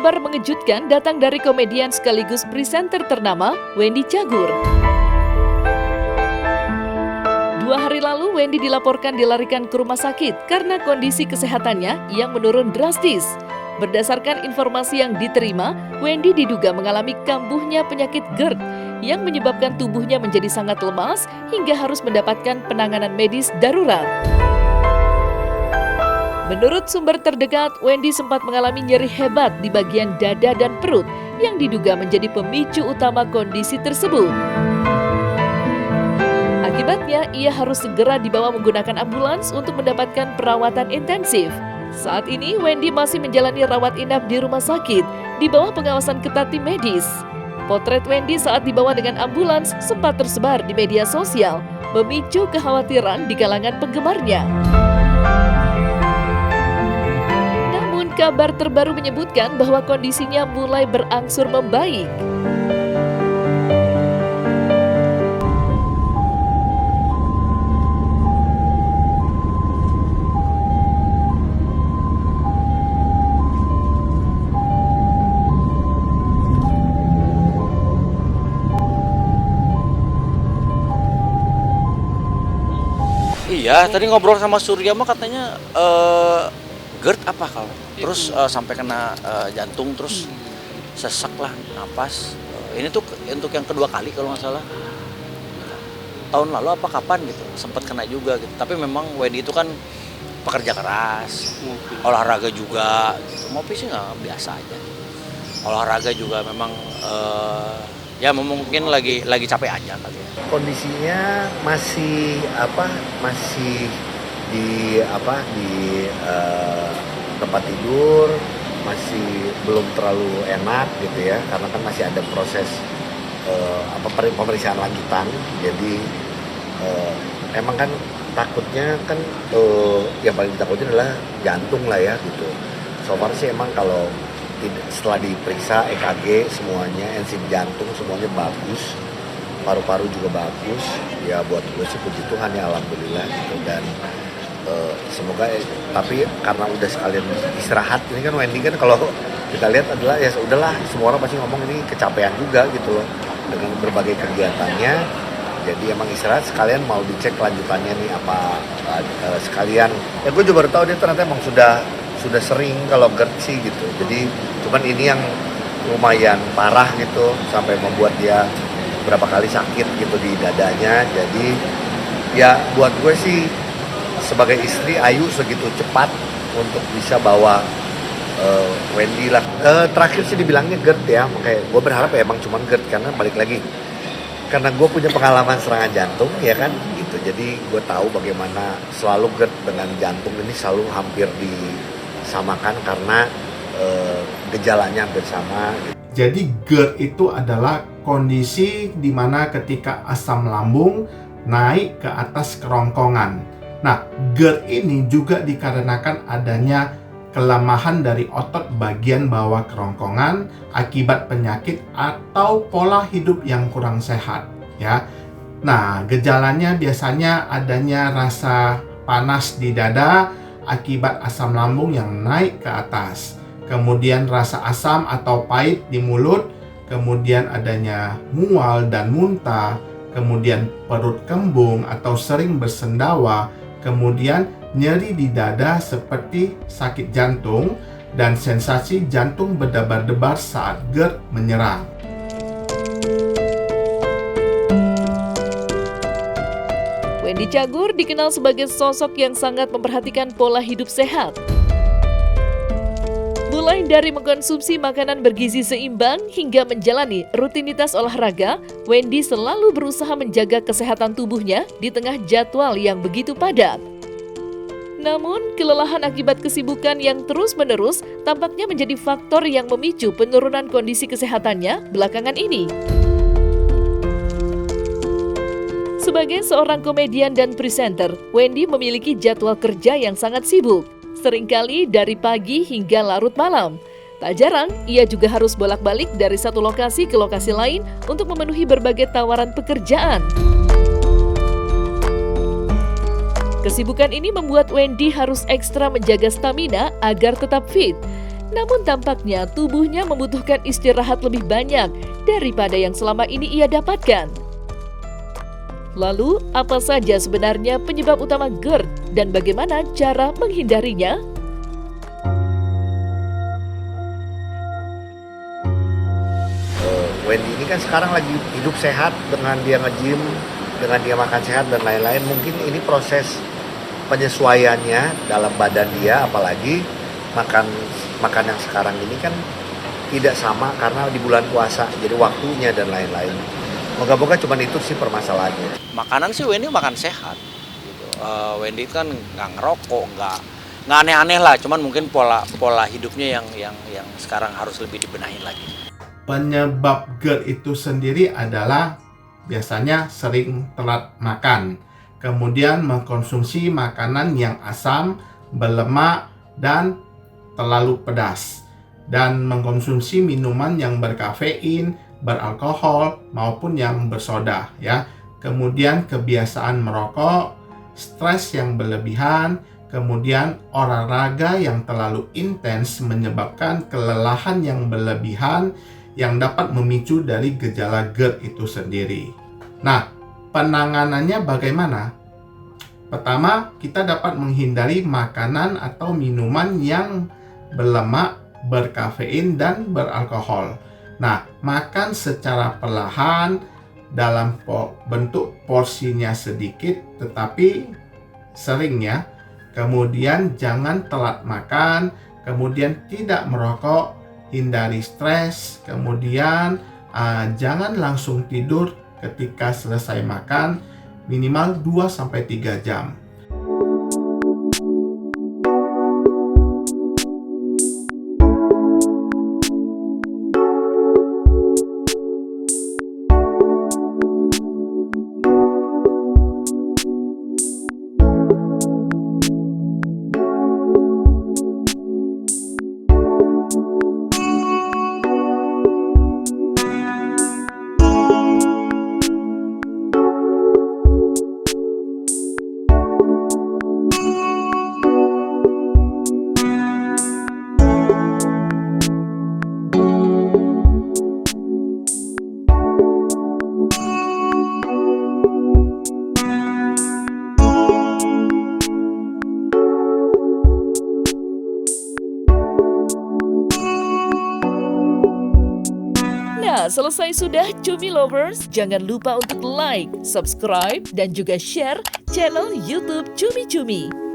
Kabar mengejutkan datang dari komedian sekaligus presenter ternama Wendy Cagur. 2 hari lalu Wendy dilaporkan dilarikan ke rumah sakit karena kondisi kesehatannya yang menurun drastis. Berdasarkan informasi yang diterima, Wendy diduga mengalami kambuhnya penyakit GERD yang menyebabkan tubuhnya menjadi sangat lemas hingga harus mendapatkan penanganan medis darurat. Menurut sumber terdekat, Wendy sempat mengalami nyeri hebat di bagian dada dan perut yang diduga menjadi pemicu utama kondisi tersebut. Akibatnya, ia harus segera dibawa menggunakan ambulans untuk mendapatkan perawatan intensif. Saat ini, Wendy masih menjalani rawat inap di rumah sakit di bawah pengawasan ketat tim medis. Potret Wendy saat dibawa dengan ambulans sempat tersebar di media sosial, memicu kekhawatiran di kalangan penggemarnya. Kabar terbaru menyebutkan bahwa kondisinya mulai berangsur membaik. Iya, tadi ngobrol sama Surya mah katanya GERD apa kalau terus sampai kena jantung terus sesak lah napas. Ini tuh untuk yang kedua kali kalau nggak salah. Tahun lalu apa kapan gitu sempat kena juga gitu. Tapi memang Wendy itu kan pekerja keras, olahraga juga. Gitu. Ngopi sih nggak biasa aja. Olahraga juga memang ya mungkin lagi capek aja kali ya. Kondisinya masih di tempat tidur, masih belum terlalu enak gitu ya, karena kan masih ada proses pemeriksaan lanjutan. Jadi emang kan takutnya kan yang paling ditakutnya adalah jantung lah ya gitu. So far sih emang kalau setelah diperiksa EKG semuanya, enzim jantung semuanya bagus, paru-paru juga bagus. Ya buat gue sih puji Tuhan ya, alhamdulillah gitu. Dan semoga tapi karena udah sekalian istirahat, ini kan Wendy kan kalau kita lihat adalah ya udahlah, semua orang pasti ngomong ini kecapean juga gitu loh dengan berbagai kegiatannya. Jadi emang istirahat sekalian mau dicek lanjutannya nih apa sekalian. Ya gue juga baru tahu dia ternyata emang sudah sering kalau GERD sih gitu. Jadi cuman ini yang lumayan parah gitu sampai membuat dia berapa kali sakit gitu di dadanya. Jadi ya buat gue sih sebagai istri, Ayu segitu cepat untuk bisa bawa Wendy lah. Terakhir sih dibilangnya GERD ya, makanya gue berharap ya emang cuma GERD, karena balik lagi karena gue punya pengalaman serangan jantung ya kan gitu. Jadi gue tahu bagaimana selalu GERD dengan jantung ini selalu hampir disamakan karena gejalanya hampir sama gitu. Jadi GERD itu adalah kondisi di mana ketika asam lambung naik ke atas kerongkongan. Nah, GERD ini juga dikarenakan adanya kelemahan dari otot bagian bawah kerongkongan akibat penyakit atau pola hidup yang kurang sehat, ya. Nah, gejalanya biasanya adanya rasa panas di dada akibat asam lambung yang naik ke atas. Kemudian rasa asam atau pahit di mulut, kemudian adanya mual dan muntah, kemudian perut kembung atau sering bersendawa, kemudian nyeri di dada seperti sakit jantung, dan sensasi jantung berdebar-debar saat GERD menyerang. Wendy Cagur dikenal sebagai sosok yang sangat memperhatikan pola hidup sehat. Mulai dari mengkonsumsi makanan bergizi seimbang hingga menjalani rutinitas olahraga, Wendy selalu berusaha menjaga kesehatan tubuhnya di tengah jadwal yang begitu padat. Namun, kelelahan akibat kesibukan yang terus-menerus tampaknya menjadi faktor yang memicu penurunan kondisi kesehatannya belakangan ini. Sebagai seorang komedian dan presenter, Wendy memiliki jadwal kerja yang sangat sibuk, seringkali dari pagi hingga larut malam. Tak jarang, ia juga harus bolak-balik dari satu lokasi ke lokasi lain untuk memenuhi berbagai tawaran pekerjaan. Kesibukan ini membuat Wendy harus ekstra menjaga stamina agar tetap fit. Namun tampaknya tubuhnya membutuhkan istirahat lebih banyak daripada yang selama ini ia dapatkan. Lalu, apa saja sebenarnya penyebab utama GERD dan bagaimana cara menghindarinya? Wendy ini kan sekarang lagi hidup sehat dengan dia nge-gym, dengan dia makan sehat dan lain-lain. Mungkin ini proses penyesuaiannya dalam badan dia, apalagi makan yang sekarang ini kan tidak sama karena di bulan puasa, jadi waktunya dan lain-lain. Moga-moga cuma itu sih permasalahannya. Makanan sih Wendy makan sehat. Gitu. Wendy kan nggak ngerokok, nggak aneh-aneh lah. Cuman mungkin pola hidupnya yang sekarang harus lebih dibenahi lagi. Penyebab GERD itu sendiri adalah biasanya sering telat makan, kemudian mengkonsumsi makanan yang asam, berlemak, dan terlalu pedas, dan mengkonsumsi minuman yang berkafein, beralkohol, maupun yang bersoda, ya. Kemudian kebiasaan merokok, stres yang berlebihan, kemudian olahraga yang terlalu intens menyebabkan kelelahan yang berlebihan yang dapat memicu dari gejala GERD itu sendiri. Nah, penanganannya bagaimana? Pertama, kita dapat menghindari makanan atau minuman yang berlemak, berkafein, dan beralkohol. Nah, makan secara perlahan dalam bentuk porsinya sedikit tetapi sering ya. Kemudian jangan telat makan, kemudian tidak merokok, hindari stres, kemudian jangan langsung tidur ketika selesai makan, minimal 2-3 jam. Nah, selesai sudah Cumi Lovers. Jangan lupa untuk like, subscribe, dan juga share channel YouTube Cumi Cumi.